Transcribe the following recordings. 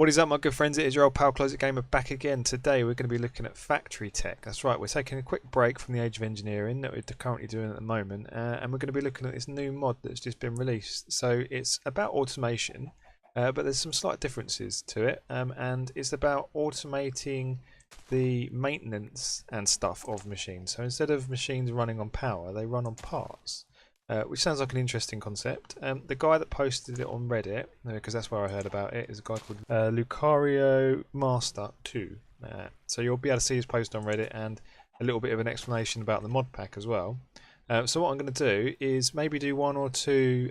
What is up, my good friends? It is your old pal Closet Gamer back again. Today we're going to be looking at factory tech. That's right, we're taking a quick break from the Age of Engineering that we're currently doing at the moment, and we're going to be looking at this new mod that's just been released. So it's about automation, but there's some slight differences to it, and it's about automating the maintenance and stuff of machines. So instead of machines running on power, they run on parts. Which sounds like an interesting concept. The guy that posted it on Reddit, because that's where I heard about it, is a guy called Lucario Master 2. So you'll be able to see his post on Reddit and a little bit of an explanation about the mod pack as well. So what I'm going to do is maybe do one or two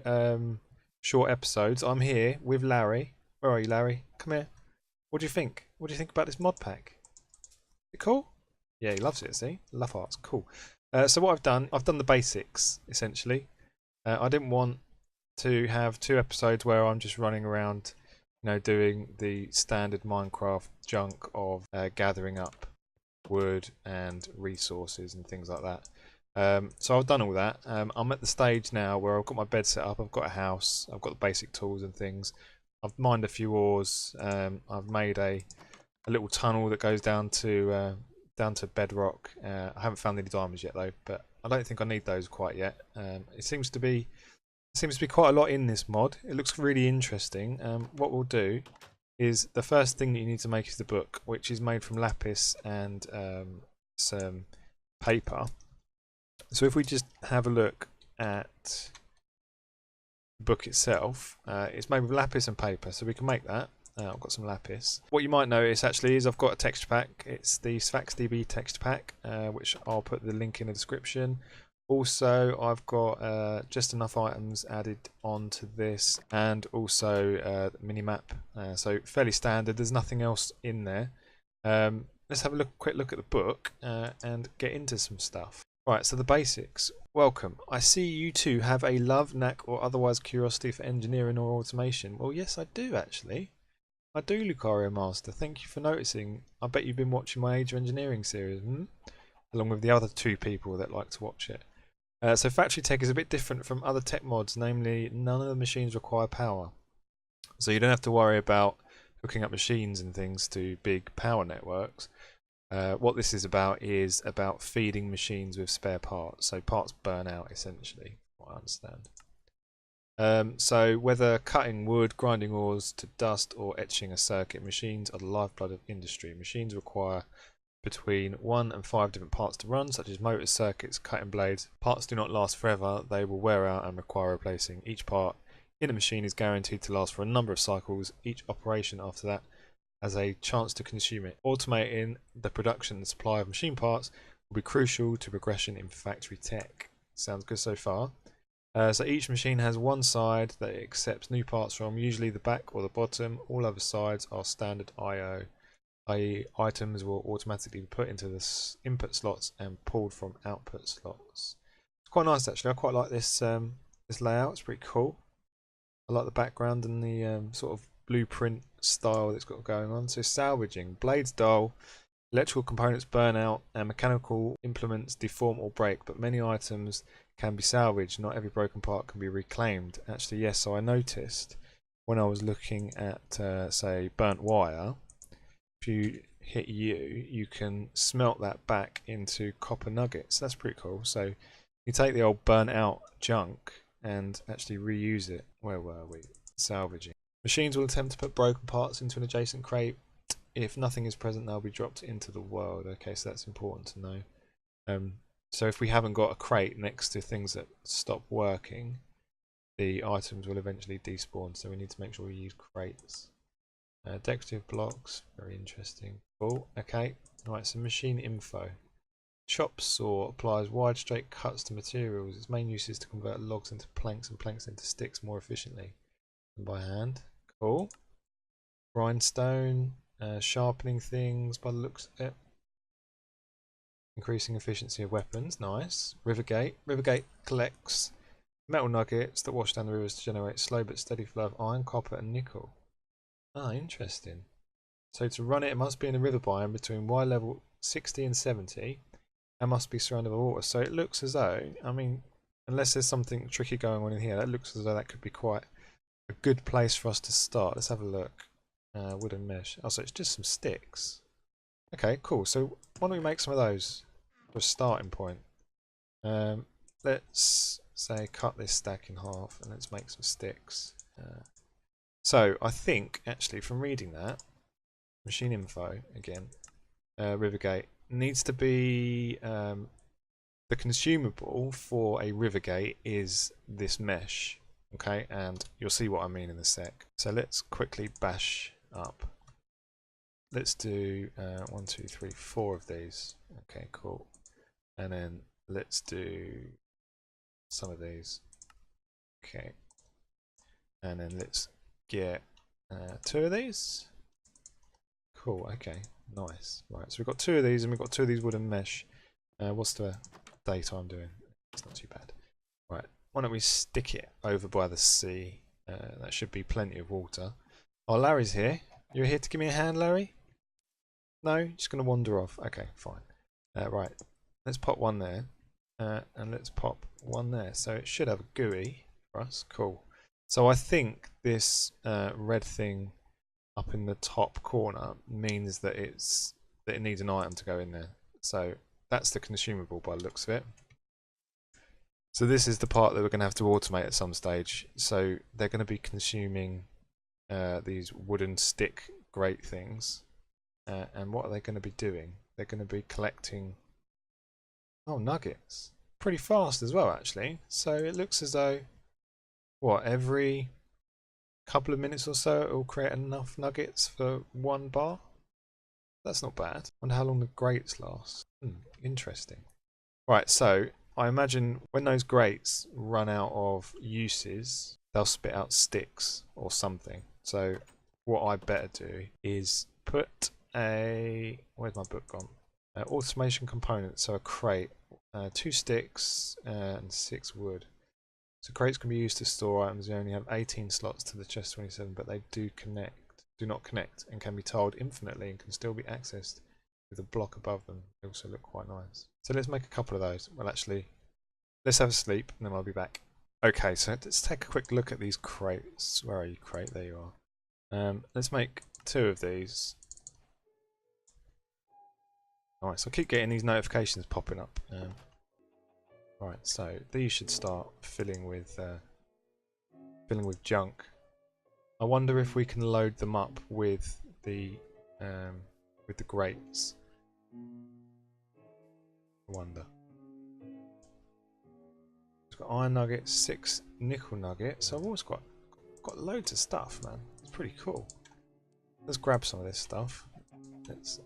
short episodes. I'm here with Larry. Where are you, Larry? Come here. What do you think? What do you think about this mod pack? Is it cool? Yeah, he loves it, see? Love arts, cool. So what I've done the basics, essentially. I didn't want to have two episodes where I'm just running around, doing the standard Minecraft junk of gathering up wood and resources and things like that. So I've done all that. I'm at the stage now where I've got my bed set up, I've got a house, I've got the basic tools and things. I've mined a few ores. I've made a little tunnel that goes down to bedrock. I haven't found any diamonds yet though, but I don't think I need those quite yet. It seems to be quite a lot in this mod. It looks really interesting. What we'll do is the first thing that you need to make is the book, which is made from lapis and some paper. So if we just have a look at the book itself, it's made with lapis and paper, so we can make that. I've got some lapis. What you might notice actually is I've got a texture pack. It's the SphaxDB texture pack, which I'll put the link in the description. Also, I've got just enough items added onto this, and also the minimap. So fairly standard. There's nothing else in there. Let's have a quick look at the book and get into some stuff. Right, so the basics. Welcome. I see you two have a love, knack, or otherwise curiosity for engineering or automation. Well, yes, I do actually. I do, Lucario Master. Thank you for noticing. I bet you've been watching my Age of Engineering series, along with the other two people that like to watch it. So Factory Tech is a bit different from other tech mods, namely none of the machines require power. So you don't have to worry about hooking up machines and things to big power networks. What this is about feeding machines with spare parts. So parts burn out, essentially, from what I understand. So whether cutting wood, grinding ores to dust, or etching a circuit, machines are the lifeblood of industry. Machines require between 1 and 5 different parts to run, such as motors, circuits, cutting blades. Parts do not last forever, they will wear out and require replacing. Each part in a machine is guaranteed to last for a number of cycles. Each operation after that has a chance to consume it. Automating the production and supply of machine parts will be crucial to progression in factory tech. Sounds good so far. So each machine has one side that it accepts new parts from, usually the back or the bottom. All other sides are standard I/O, i.e. items will automatically be put into the input slots and pulled from output slots. It's quite nice actually. I quite like this this layout. It's pretty cool. I like the background and the sort of blueprint style that's got going on. So salvaging, blades dull, electrical components burn out, and mechanical implements deform or break, but many items can be salvaged. Not every broken part can be reclaimed. Actually, yes, so I noticed when I was looking at, say, burnt wire, if you hit U, you can smelt that back into copper nuggets. That's pretty cool. So you take the old burnt out junk and actually reuse it. Where were we? Salvaging. Machines will attempt to put broken parts into an adjacent crate. If nothing is present, they'll be dropped into the world. Okay, so that's important to know. So if we haven't got a crate next to things that stop working, the items will eventually despawn, so we need to make sure we use crates. Decorative blocks, very interesting. Cool, okay. Right, so machine info. Chop saw applies wide straight cuts to materials. Its main use is to convert logs into planks and planks into sticks more efficiently than by hand. Cool. Grindstone, sharpening things by the looks of it. Increasing efficiency of weapons, nice. Rivergate. Rivergate collects metal nuggets that wash down the rivers to generate slow but steady flow of iron, copper and nickel. Ah, interesting. So to run it, it must be in a river biome between Y level 60 and 70 and must be surrounded by water. So it looks as though, I mean, unless there's something tricky going on in here, that looks as though that could be quite a good place for us to start. Let's have a look. Wooden mesh. Oh, so it's just some sticks. Okay, cool. So why don't we make some of those for a starting point? Let's say cut this stack in half and let's make some sticks. So I think actually from reading that, machine info again, Rivergate needs to be the consumable for a Rivergate is this mesh. Okay, and you'll see what I mean in a sec. So let's quickly bash up. Let's do 1, 2, 3, 4 of these. Okay, cool. And then let's do some of these. Okay. And then let's get 2 of these. Cool, okay, nice. Right, so we've got 2 of these and we've got 2 of these wooden mesh. What's the daytime doing? It's not too bad. Right, why don't we stick it over by the sea? That should be plenty of water. Oh, Larry's here. You're here to give me a hand, Larry? No, you're just going to wander off. Okay, fine. Right, let's pop one there. And let's pop one there. So it should have a GUI for us. Cool. So I think this red thing up in the top corner means that it needs an item to go in there. So that's the consumable by the looks of it. So this is the part that we're going to have to automate at some stage. So they're going to be consuming these wooden stick grate things. And what are they going to be doing? They're going to be collecting nuggets. Pretty fast as well, actually. So it looks as though, what, every couple of minutes or so it will create enough nuggets for 1 bar? That's not bad. I wonder how long the grates last. Interesting. Right, so I imagine when those grates run out of uses, they'll spit out sticks or something. So what I better do is put a... where's my book gone? Automation component, so a crate, 2 sticks and 6 wood. So crates can be used to store items. They only have 18 slots to the chest 27, but they do not connect, and can be tiled infinitely and can still be accessed with a block above them. They also look quite nice. So let's make a couple of those. Well, actually, let's have a sleep and then I'll be back. Okay, so let's take a quick look at these crates. Where are you, crate? There you are. Let's make 2 of these. Nice. I keep getting these notifications popping up. Right, so these should start filling with junk. I wonder if we can load them up with the grates. I wonder. It's got iron nuggets, 6 nickel nuggets. So I've always got loads of stuff, man. It's pretty cool. Let's grab some of this stuff. Let's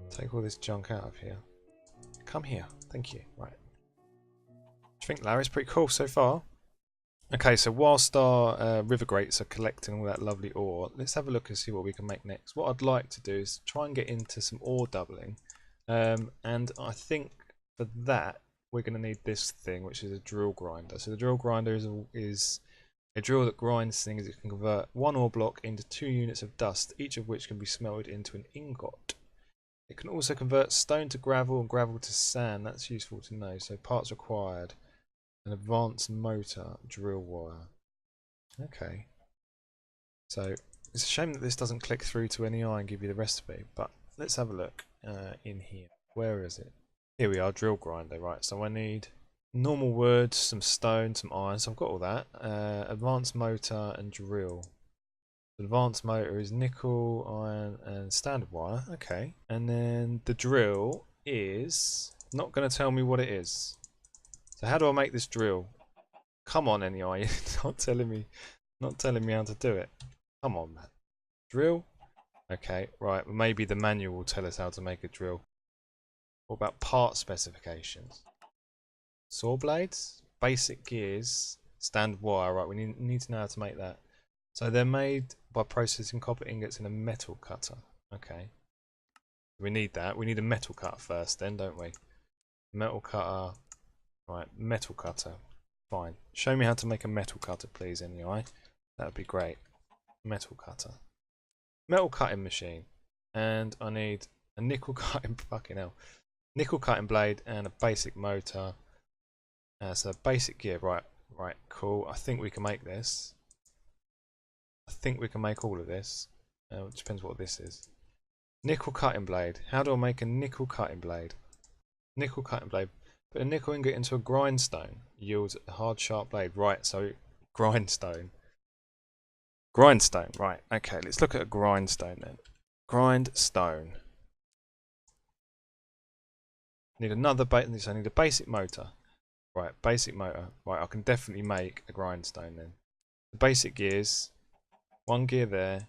take all this junk out of here. Come here. Thank you. Right. I think Larry's pretty cool so far. Okay, so whilst our river grates are collecting all that lovely ore, let's have a look and see what we can make next. What I'd like to do is try and get into some ore doubling. And I think for that, we're going to need this thing, which is a drill grinder. So the drill grinder is a drill that grinds things. It can convert 1 ore block into 2 units of dust, each of which can be smelted into an ingot. It can also convert stone to gravel and gravel to sand. That's useful to know. So parts required. An advanced motor, drill wire. Okay. So it's a shame that this doesn't click through to NEI and give you the recipe, but let's have a look in here. Where is it? Here we are, drill grinder. Right, so I need normal wood, some stone, some iron. So I've got all that. Advanced motor and drill. Advanced motor is nickel, iron, and standard wire. Okay. And then the drill is not going to tell me what it is. So how do I make this drill? Come on, NEI, you're not telling me how to do it. Come on, man. Drill? Okay, right. Well, maybe the manual will tell us how to make a drill. What about part specifications? Saw blades, basic gears, standard wire. Right, we need to know how to make that. So they're made by processing copper ingots in a metal cutter. Okay. We need that. We need a metal cutter first then, don't we? Metal cutter. Right, metal cutter. Fine. Show me how to make a metal cutter, please, NEI. That would be great. Metal cutter. Metal cutting machine. And I need a nickel cutting, fucking hell. Nickel cutting blade and a basic motor. So basic gear, right, cool. I think we can make this. I think we can make all of this. It depends what this is. Nickel cutting blade. How do I make a nickel cutting blade? Nickel cutting blade. Put a nickel ingot into a grindstone. Yields a hard, sharp blade. Right, so grindstone. Grindstone, right. Okay, let's look at a grindstone then. Grindstone. Need another so I need a basic motor. Right, basic motor. Right, I can definitely make a grindstone then. The basic gears, one gear there,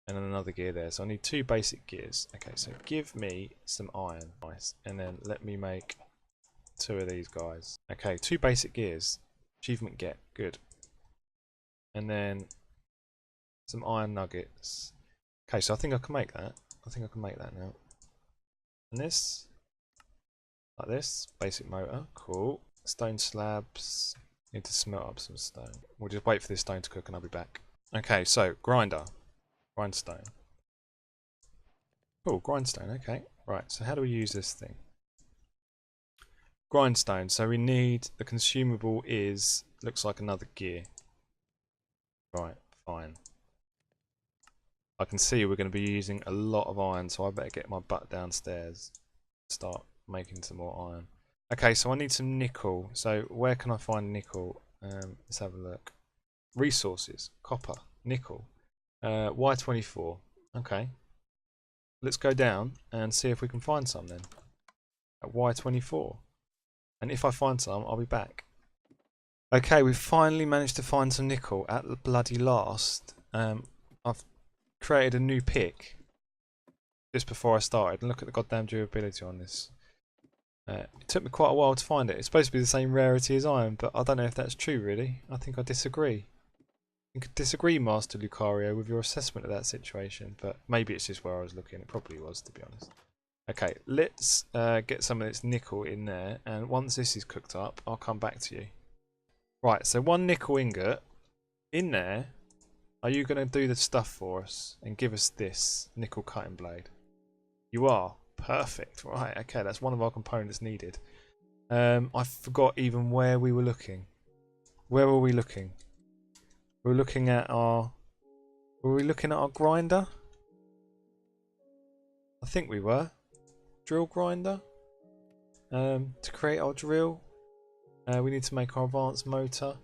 and then another gear there. So I need 2 basic gears. Okay, so give me some iron. Nice. And then let me make 2 of these guys. Okay, 2 basic gears. Achievement get. Good. And then some iron nuggets. Okay, so I think I can make that. I think I can make that now. And this, like this, basic motor, cool. Stone slabs, need to smelt up some stone. We'll just wait for this stone to cook and I'll be back. Okay, so grinder, grindstone. Cool, grindstone, okay. Right, so how do we use this thing? Grindstone, so we need, the consumable is, looks like another gear. Right, fine. I can see we're going to be using a lot of iron, so I better get my butt downstairs. Start making some more iron. Okay, so I need some nickel. So where can I find nickel? Let's have a look. Resources, copper, nickel, Y24. Okay. Let's go down and see if we can find some then. At Y24. And if I find some, I'll be back. Okay, we've finally managed to find some nickel at the bloody last. I've created a new pick just before I started, and look at the goddamn durability on this. It took me quite a while to find it. It's supposed to be the same rarity as iron, but I don't know if that's true really. I think I disagree. I disagree, Master Lucario, with your assessment of that situation, but maybe it's just where I was looking. It probably was, to be honest. Okay, let's get some of this nickel in there, and once this is cooked up, I'll come back to you. Right, so 1 nickel ingot in there. Are you going to do the stuff for us and give us this nickel cutting blade? You are. Perfect. Right, okay, that's one of our components needed. I forgot even where we were looking. Where were we looking? We were looking at our... Were we looking at our grinder? I think we were. Drill grinder. To create our drill. We need to make our advanced motor.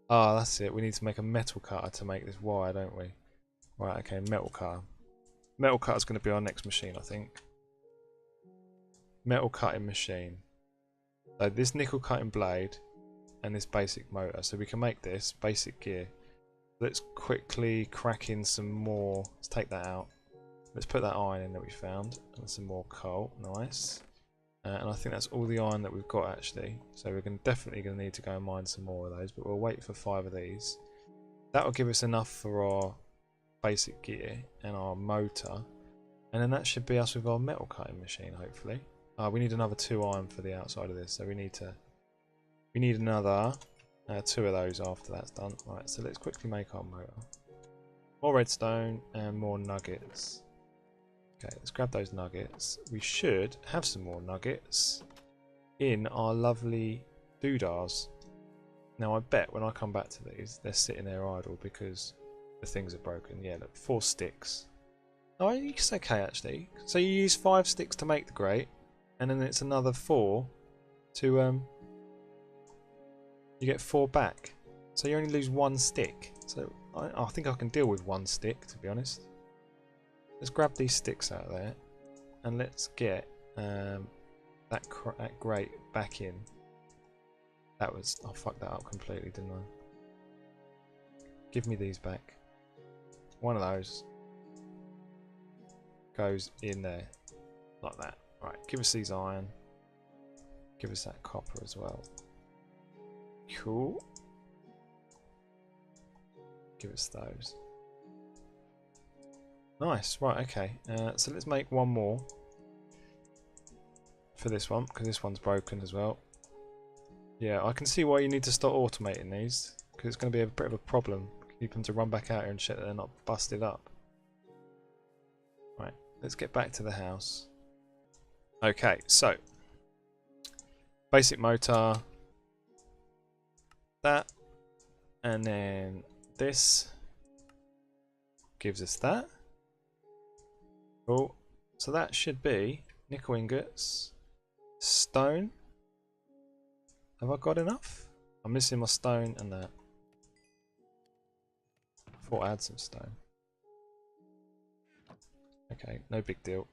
Ah, that's it. We need to make a metal cutter to make this wire, don't we? Right, okay, metal cutter. Metal cutter's going to be our next machine, I think. Metal cutting machine. So this nickel cutting blade and this basic motor. So we can make this basic gear. Let's quickly crack in some more. Let's take that out. Let's put that iron in that we found. And some more coal. Nice. And I think that's all the iron that we've got actually. So we're definitely going to need to go and mine some more of those. But we'll wait for 5 of these. That will give us enough for our basic gear and our motor. And then that should be us with our metal cutting machine, hopefully. We need another 2 iron for the outside of this, so we need another 2 of those after that's done. Right, so let's quickly make our motor. More redstone and more nuggets. Okay, let's grab those nuggets. We should have some more nuggets in our lovely doodahs. Now I bet when I come back to these, they're sitting there idle because the things are broken. Yeah, look, 4 sticks. Oh, it's okay actually. So you use 5 sticks to make the grate. And then it's another 4 to you get 4 back, so you only lose 1 stick. So I think I can deal with 1 stick, to be honest. Let's grab these sticks out of there and let's get that grate back in. I fucked that up completely, didn't I? Give me these back. One of those goes in there like that. Right, give us these iron. Give us that copper as well. Cool. Give us those. Nice, right, okay. So let's make 1 more for this one, because this one's broken as well. Yeah, I can see why you need to start automating these, because it's going to be a bit of a problem. Keep them to run back out here and shit that they're not busted up. Right, let's get back to the house. Okay, so basic motor, that, and then this, gives us that. Cool. So that should be nickel ingots, stone. Have I got enough? I'm missing my stone and that. I thought I had some stone. Okay, no big deal.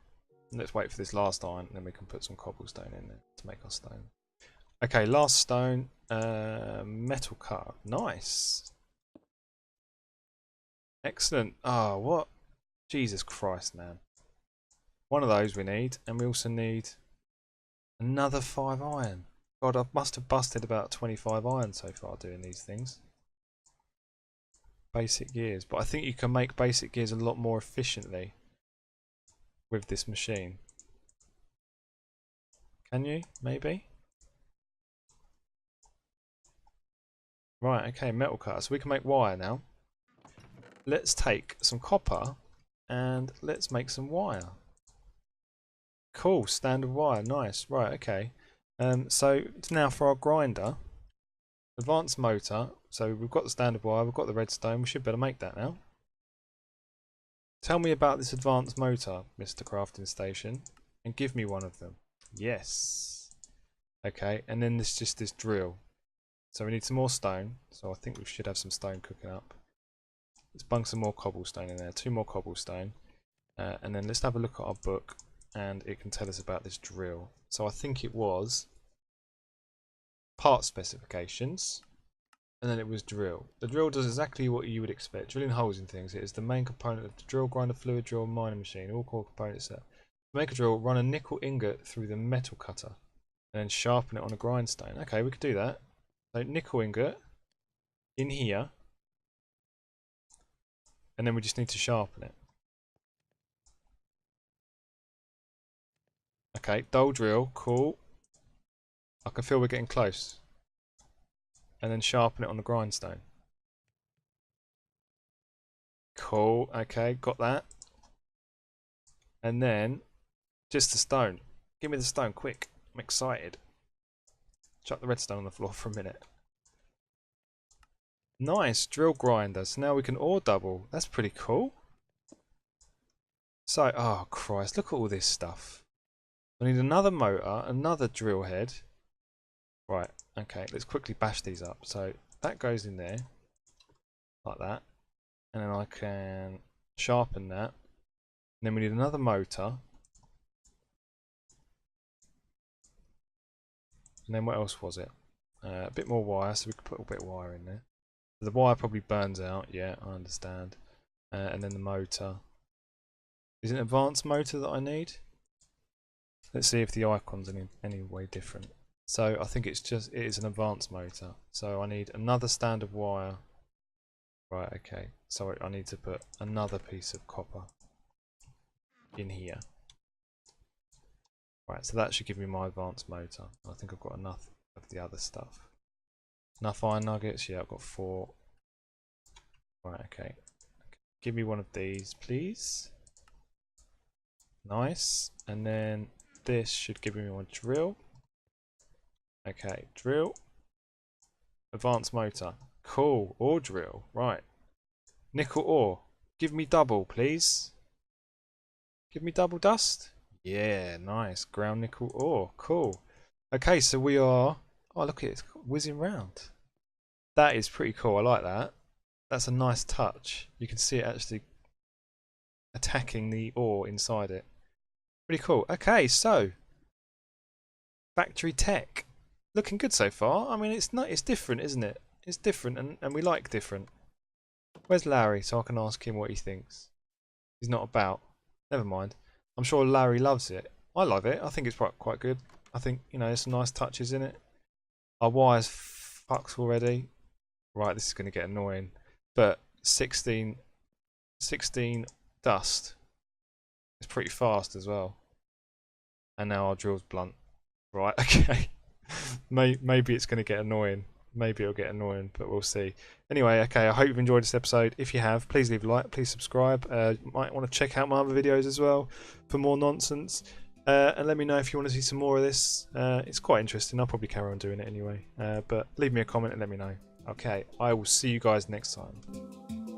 Let's wait for this last iron and then we can put some cobblestone in there to make our stone. Okay, last stone. Metal cut. Nice. Excellent. Oh, what? Jesus Christ, man. One of those we need, and we also need another 5 iron. God, I must have busted about 25 iron so far doing these things. Basic gears, but I think you can make basic gears a lot more efficiently with this machine. Can you? Maybe? Right, okay, metal cutter. So we can make wire now. Let's take some copper and let's make some wire. Cool, standard wire, nice. Right, okay. So it's now for our grinder. Advanced motor. So we've got the standard wire, we've got the redstone, we should better make that now. Tell me about this advanced motor, Mr. Crafting Station, and give me one of them. Yes. Okay, and then there's just this drill. So we need some more stone, so I think we should have some stone cooking up. Let's bung some more cobblestone in there, 2 more cobblestone. And then let's have a look at our book, and it can tell us about this drill. So I think it was part specifications, and then it was drill. The drill does exactly what you would expect. Drilling holes in things. It is the main component of the drill, grinder, fluid drill, mining machine. All core components there. To make a drill, run a nickel ingot through the metal cutter, and then sharpen it on a grindstone. Okay, we could do that. So nickel ingot in here, and then we just need to sharpen it. Okay, dull drill, cool. I can feel we're getting close. And then sharpen it on the grindstone. Cool, okay, got that. And then, just the stone. Give me the stone, quick. I'm excited. Chuck the redstone on the floor for a minute. Nice, drill grinder. So now we can ore double. That's pretty cool. So, oh Christ, look at all this stuff. I need another motor, another drill head. Right, okay, let's quickly bash these up. So that goes in there, like that. And then I can sharpen that. And then we need another motor. And then what else was it? A bit more wire, so we can put a bit of wire in there. The wire probably burns out, yeah, I understand. And then the motor. Is it an advanced motor that I need? Let's see if the icon's any way different. So I think it is an advanced motor. So I need another standard wire. Right, okay. So I need to put another piece of copper in here. Right, so that should give me my advanced motor. I think I've got enough of the other stuff. Enough iron nuggets? Yeah, I've got 4. Right, okay. Give me one of these, please. Nice. And then this should give me one drill. Okay, drill. Advanced motor. Cool. Ore drill. Right. Nickel ore. Give me double, please. Give me double dust. Yeah, nice. Ground nickel ore. Cool. Okay, so we are... Oh, look at it. It's whizzing round. That is pretty cool. I like that. That's a nice touch. You can see it actually attacking the ore inside it. Pretty cool. Okay, so factory tech. Looking good so far. I mean, it's different, isn't it? It's different, and we like different. Where's Larry, so I can ask him what he thinks? He's not about. Never mind. I'm sure Larry loves it. I love it. I think it's quite good. I think, you know, there's some nice touches in it. Our wire's fucked already. Right, this is going to get annoying. But 16 dust. It's pretty fast as well. And now our drill's blunt. Right, okay. Maybe it's going to get annoying. Maybe it'll get annoying, but we'll see. Anyway, okay, I hope you've enjoyed this episode. If you have, please leave a like, please subscribe. You might want to check out my other videos as well for more nonsense. And let me know if you want to see some more of this. It's quite interesting. I'll probably carry on doing it anyway. But leave me a comment and let me know. Okay, I will see you guys next time.